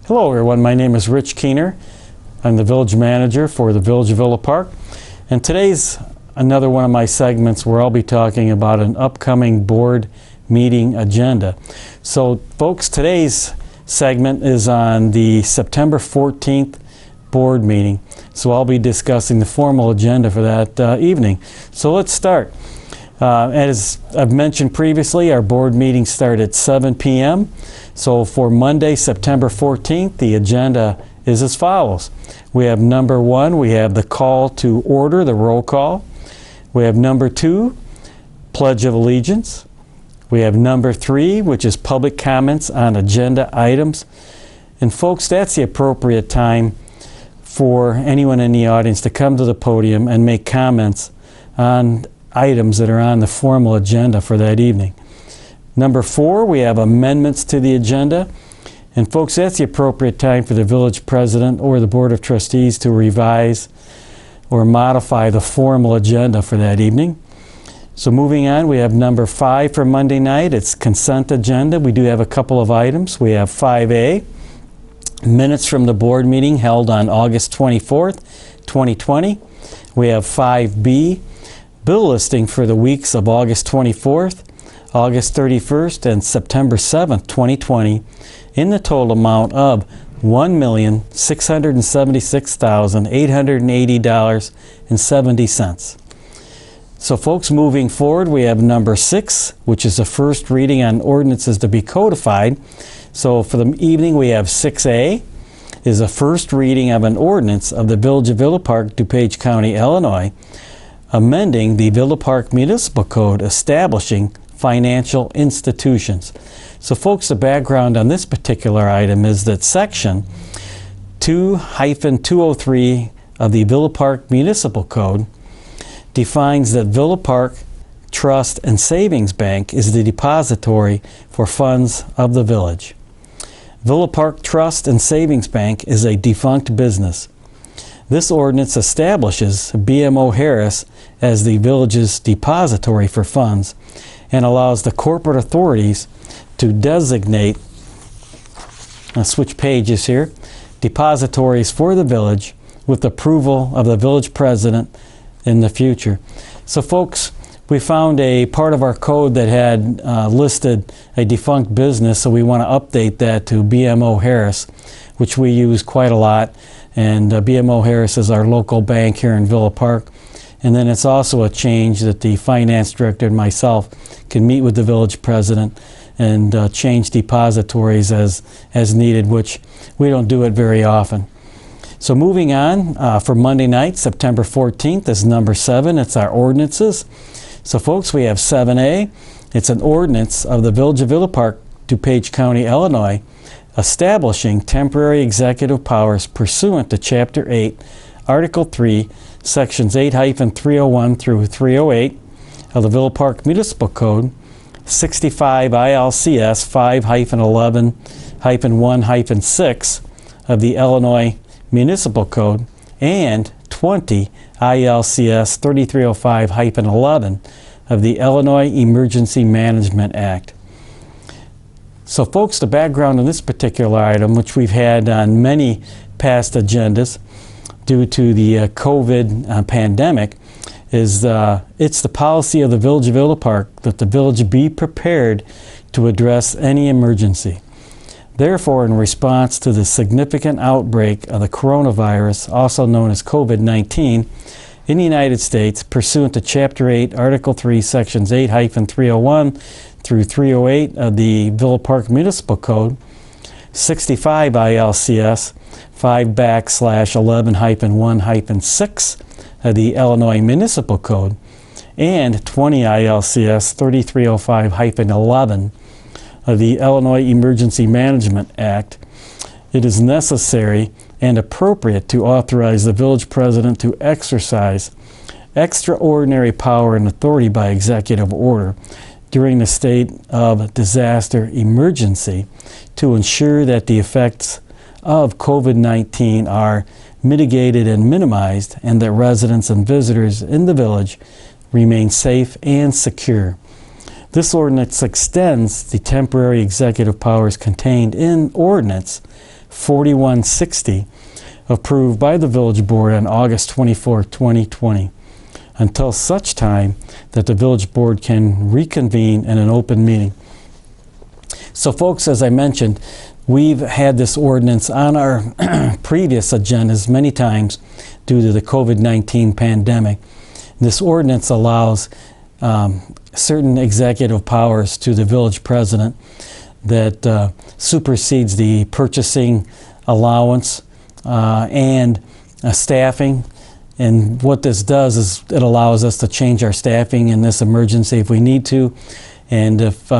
Hello everyone, my name is Rich Keener. I'm the Village Manager for the Village of Villa Park. And today's another one of my segments where I'll be talking about an upcoming board meeting agenda. So folks, today's segment is on the September 14th board meeting. So I'll be discussing the formal agenda for that evening. So let's start. As I've mentioned previously, our board meetings start at 7 p.m. So for Monday, September 14th, the agenda is as follows. We have number 1, we have the call to order, the roll call. We have number 2, Pledge of Allegiance. We have number 3, which is public comments on agenda items. And folks, that's the appropriate time for anyone in the audience to come to the podium and make comments on items that are on the formal agenda for that evening. Number 4, we have amendments to the agenda. And folks, that's the appropriate time for the village president or the board of trustees to revise or modify the formal agenda for that evening. So moving on, we have number 5 for Monday night. It's consent agenda. We do have a couple of items. We have 5A, minutes from the board meeting held on August 24th, 2020. We have 5B, bill listing for the weeks of August 24th, August 31st, and September 7th, 2020, in the total amount of $1,676,880.70. So folks, moving forward, we have number 6, which is the first reading on ordinances to be codified. So for the evening, we have 6A, is a first reading of an ordinance of the Village of Villa Park, DuPage County, Illinois, amending the Villa Park Municipal Code establishing financial institutions. So folks, the background on this particular item is that section 2-203 of the Villa Park Municipal Code defines that Villa Park Trust and Savings Bank is the depository for funds of the village. Villa Park Trust and Savings Bank is a defunct business. This ordinance establishes BMO Harris as the village's depository for funds and allows the corporate authorities to designate, I'll switch pages here, depositories for the village with approval of the village president in the future. So folks, we found a part of our code that had listed a defunct business, so we want to update that to BMO Harris, which we use quite a lot. And BMO Harris is our local bank here in Villa Park. And then it's also a change that the finance director and myself can meet with the village president and change depositories as needed, which we don't do it very often. So moving on, for Monday night, September 14th, is number 7. It's our ordinances. So folks, we have 7A. It's an ordinance of the Village of Villa Park, DuPage County, Illinois, establishing temporary executive powers pursuant to Chapter 8, Article 3, Sections 8-301 through 308 of the Villa Park Municipal Code, 65 ILCS 5-11-1-6 of the Illinois Municipal Code, and 20 ILCS 3305-11 of the Illinois Emergency Management Act. So folks, the background on this particular item, which we've had on many past agendas due to the COVID pandemic, is it's the policy of the Village of Villa Park that the village be prepared to address any emergency. Therefore, in response to the significant outbreak of the coronavirus, also known as COVID-19, in the United States, pursuant to Chapter 8, Article 3, Sections 8-301 through 308 of the Villa Park Municipal Code, 65 ILCS 5-11-1-6 of the Illinois Municipal Code, and 20 ILCS 3305-11 of the Illinois Emergency Management Act, it is necessary and appropriate to authorize the village president to exercise extraordinary power and authority by executive order during the state of disaster emergency to ensure that the effects of COVID-19 are mitigated and minimized, and that residents and visitors in the village remain safe and secure. This ordinance extends the temporary executive powers contained in ordinance 4160, approved by the Village Board on August 24, 2020, until such time that the Village Board can reconvene in an open meeting. So folks, as I mentioned, we've had this ordinance on our previous agendas many times due to the COVID-19 pandemic. This ordinance allows certain executive powers to the village president that supersedes the purchasing allowance and staffing. And what this does is it allows us to change our staffing in this emergency if we need to. And if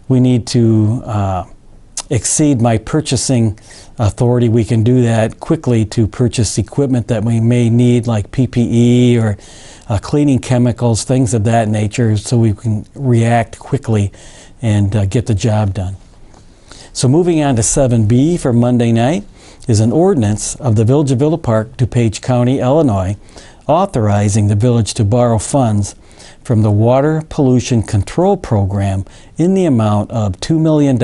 we need to exceed my purchasing authority, we can do that quickly to purchase equipment that we may need, like PPE or cleaning chemicals, things of that nature, so we can react quickly and get the job done. So moving on to 7B for Monday night is an ordinance of the Village of Villa Park, DuPage County, Illinois, authorizing the village to borrow funds from the Water Pollution Control Program in the amount of $2 million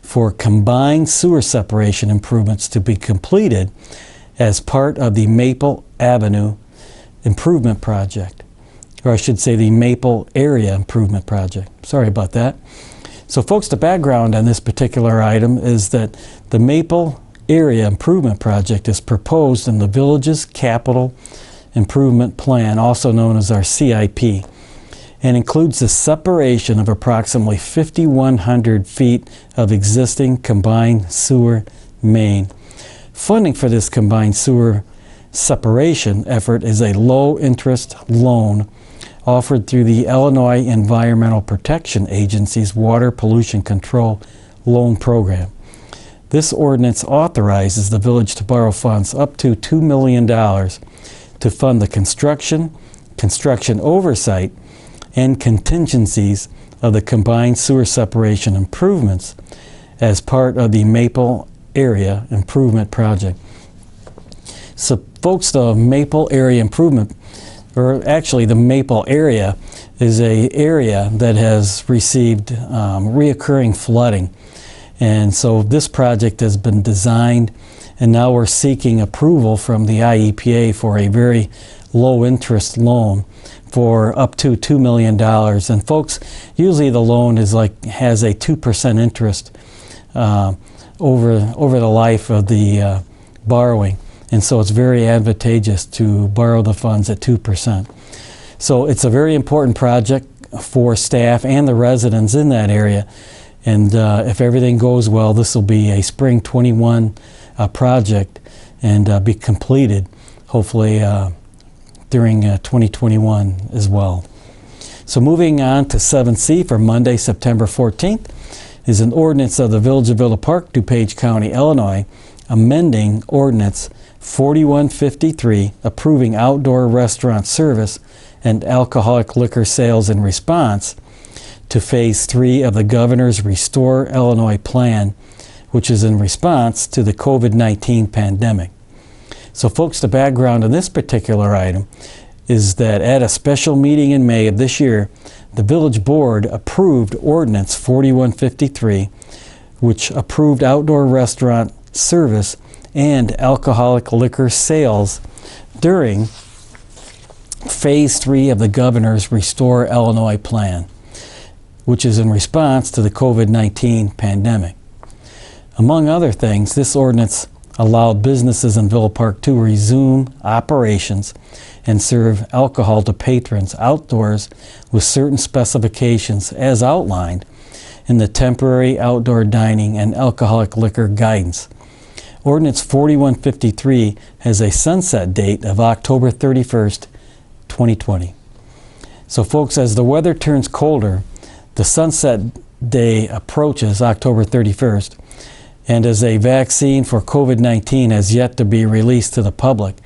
for combined sewer separation improvements to be completed as part of the Maple Avenue Improvement Project. Or I should say the Maple Area Improvement Project. Sorry about that. So folks, the background on this particular item is that the Maple Area Improvement Project is proposed in the village's capital improvement plan, also known as our CIP, and includes the separation of approximately 5,100 feet of existing combined sewer main. Funding for this combined sewer separation effort is a low-interest loan offered through the Illinois Environmental Protection Agency's Water Pollution Control Loan Program. This ordinance authorizes the village to borrow funds up to $2 million to fund the construction oversight, and contingencies of the combined sewer separation improvements as part of the Maple Area Improvement Project. So folks, the Maple Area Improvement, or actually the Maple area, is an area that has received reoccurring flooding. And so this project has been designed, and now we're seeking approval from the IEPA for a very low interest loan for up to $2 million. And folks, usually the loan is has a 2% interest over the life of the borrowing. And so it's very advantageous to borrow the funds at 2%. So it's a very important project for staff and the residents in that area. And if everything goes well, this will be a spring 21 project and be completed hopefully during 2021 as well. So moving on to 7C for Monday, September 14th is an ordinance of the Village of Villa Park, DuPage County, Illinois, amending Ordinance 4153, approving outdoor restaurant service and alcoholic liquor sales in response to Phase 3 of the Governor's Restore Illinois Plan, which is in response to the COVID-19 pandemic. So folks, the background on this particular item is that at a special meeting in May of this year, the Village Board approved Ordinance 4153, which approved outdoor restaurant service and alcoholic liquor sales during Phase 3 of the Governor's Restore Illinois Plan, which is in response to the COVID-19 pandemic. Among other things, this ordinance allowed businesses in Villa Park to resume operations and serve alcohol to patrons outdoors with certain specifications as outlined in the temporary outdoor dining and alcoholic liquor guidance. Ordinance 4153 has a sunset date of October 31st, 2020. So folks, as the weather turns colder, the sunset day approaches October 31st, and as a vaccine for COVID-19 has yet to be released to the public,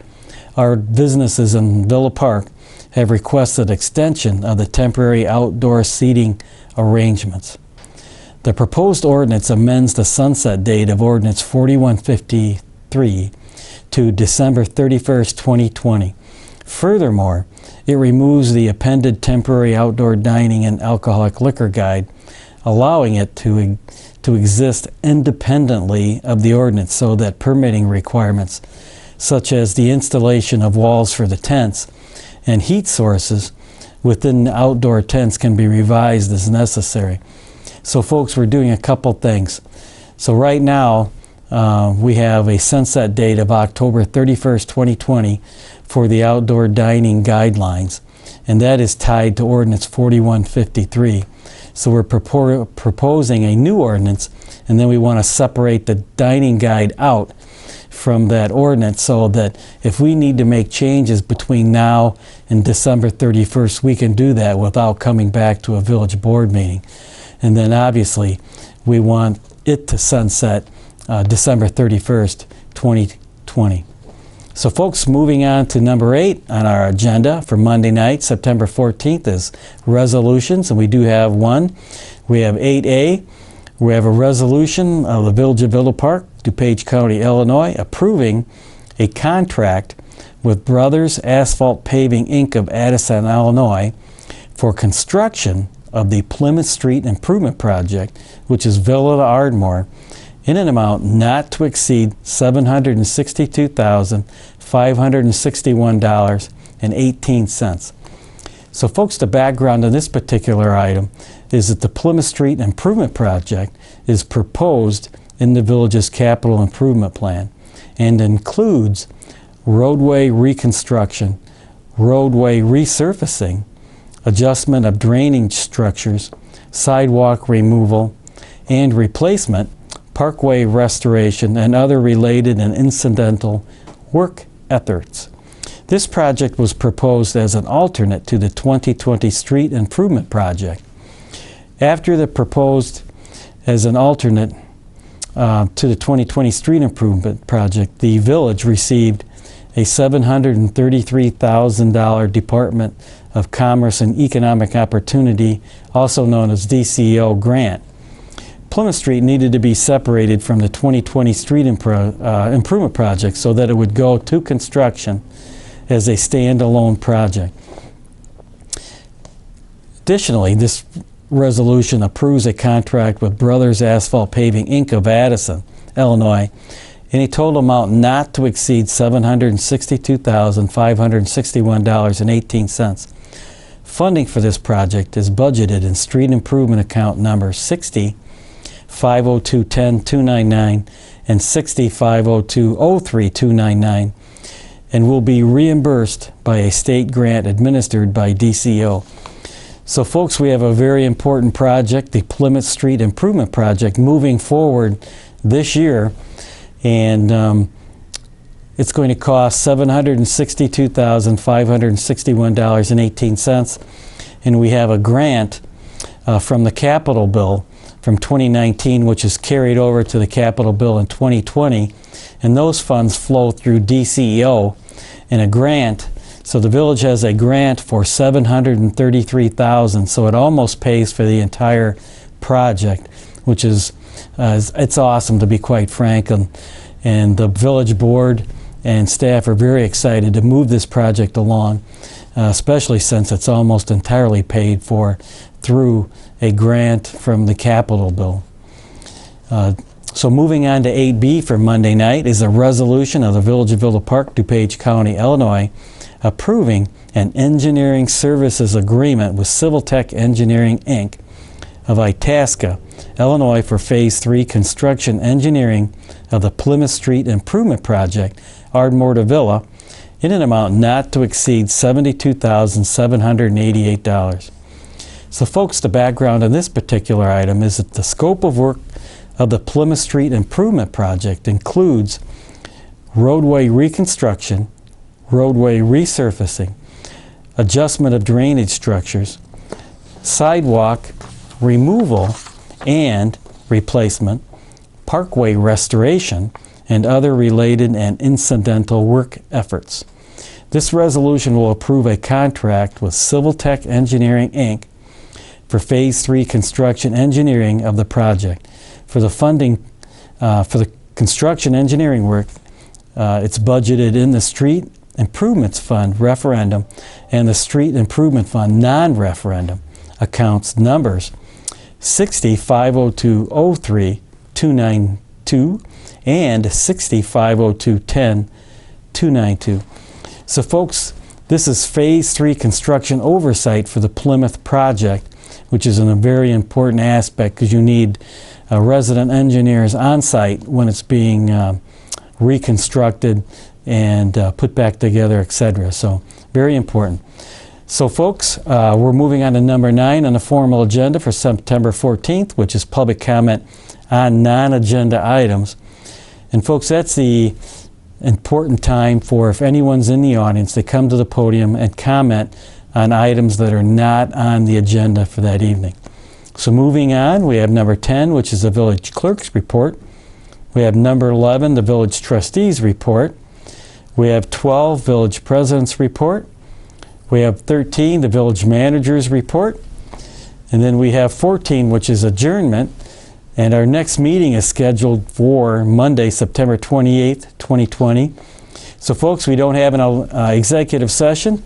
our businesses in Villa Park have requested extension of the temporary outdoor seating arrangements. The proposed ordinance amends the sunset date of Ordinance 4153 to December 31st, 2020. Furthermore, it removes the appended temporary outdoor dining and alcoholic liquor guide, allowing it to to exist independently of the ordinance so that permitting requirements such as the installation of walls for the tents and heat sources within the outdoor tents can be revised as necessary. So folks, we're doing a couple things. So right now we have a sunset date of October 31st, 2020 for the outdoor dining guidelines, and that is tied to Ordinance 4153. So we're proposing a new ordinance, and then we want to separate the dining guide out from that ordinance so that if we need to make changes between now and December 31st, we can do that without coming back to a village board meeting. And then obviously we want it to sunset December 31st, 2020. So folks, moving on to number 8 on our agenda for Monday night, September 14th, is resolutions, and we do have one. We have 8A. We have a resolution of the Village of Villa Park, DuPage County, Illinois, approving a contract with Brothers Asphalt Paving, Inc. of Addison, Illinois, for construction of the Plymouth Street Improvement Project, which is Villa to Ardmore, in an amount not to exceed $762,561.18. So folks, the background on this particular item is that the Plymouth Street Improvement Project is proposed in the village's capital improvement plan and includes roadway reconstruction, roadway resurfacing, adjustment of drainage structures, sidewalk removal and replacement, parkway restoration, and other related and incidental work efforts. This project was proposed as an alternate to the 2020 Street Improvement Project. After the proposed as an alternate to the 2020 Street Improvement Project, the village received a $733,000 Department of Commerce and Economic Opportunity, also known as DCEO, grant. Plymouth Street needed to be separated from the 2020 Street Improvement Project so that it would go to construction as a standalone project. Additionally, this resolution approves a contract with Brothers Asphalt Paving, Inc. of Addison, Illinois, in a total amount not to exceed $762,561.18. Funding for this project is budgeted in Street Improvement Account number 60-502-10-299 and 60-502-03-299, and will be reimbursed by a state grant administered by DCO. So folks, we have a very important project, the Plymouth Street Improvement Project, moving forward this year, and it's going to cost $762,561.18, and we have a grant from the capital bill from 2019, which is carried over to the capital bill in 2020, and those funds flow through DCEO in a grant. So the village has a grant for $733,000, so it almost pays for the entire project, which is it's awesome, to be quite frank, and the village board and staff are very excited to move this project along, especially since it's almost entirely paid for through a grant from the capital bill. So moving on to 8B for Monday night is a resolution of the Village of Villa Park, DuPage County, Illinois, approving an engineering services agreement with Civil Tech Engineering, Inc. of Itasca, Illinois, for Phase 3 construction engineering of the Plymouth Street Improvement Project, Ardmore to Villa, in an amount not to exceed $72,788. So folks, the background on this particular item is that the scope of work of the Plymouth Street Improvement Project includes roadway reconstruction, roadway resurfacing, adjustment of drainage structures, sidewalk removal and replacement, parkway restoration, and other related and incidental work efforts. This resolution will approve a contract with Civil Tech Engineering, Inc. for Phase 3 construction engineering of the project. For the funding for the construction engineering work, it's budgeted in the Street Improvements Fund referendum and the Street Improvement Fund non-referendum accounts numbers 60-502-03-292 and 60-502-10-292. So folks, this is Phase 3 construction oversight for the Plymouth project, which is a very important aspect because you need resident engineers on site when it's being reconstructed and put back together, etc. So very important. So folks, we're moving on to number 9 on the formal agenda for September 14th, which is public comment on non-agenda items. And folks, that's the important time for, if anyone's in the audience, to come to the podium and comment on items that are not on the agenda for that evening. So moving on, we have number 10, which is the village clerk's report. We have number 11, the village trustees report. We have 12, village president's report. We have 13, the village manager's report. And then we have 14, which is adjournment. And our next meeting is scheduled for Monday, September 28th, 2020. So folks, we don't have an executive session.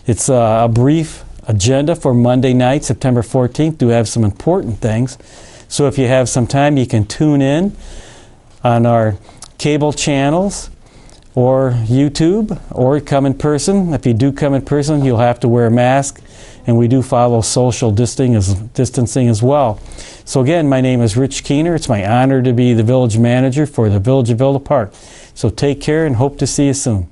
It's a brief agenda for Monday night, September 14th. Do have some important things. So if you have some time, you can tune in on our cable channels or YouTube, or come in person. If you do come in person, you'll have to wear a mask, and we do follow social distancing as well. So again, my name is Rich Keener. It's my honor to be the village manager for the Village of Villa Park. So take care and hope to see you soon.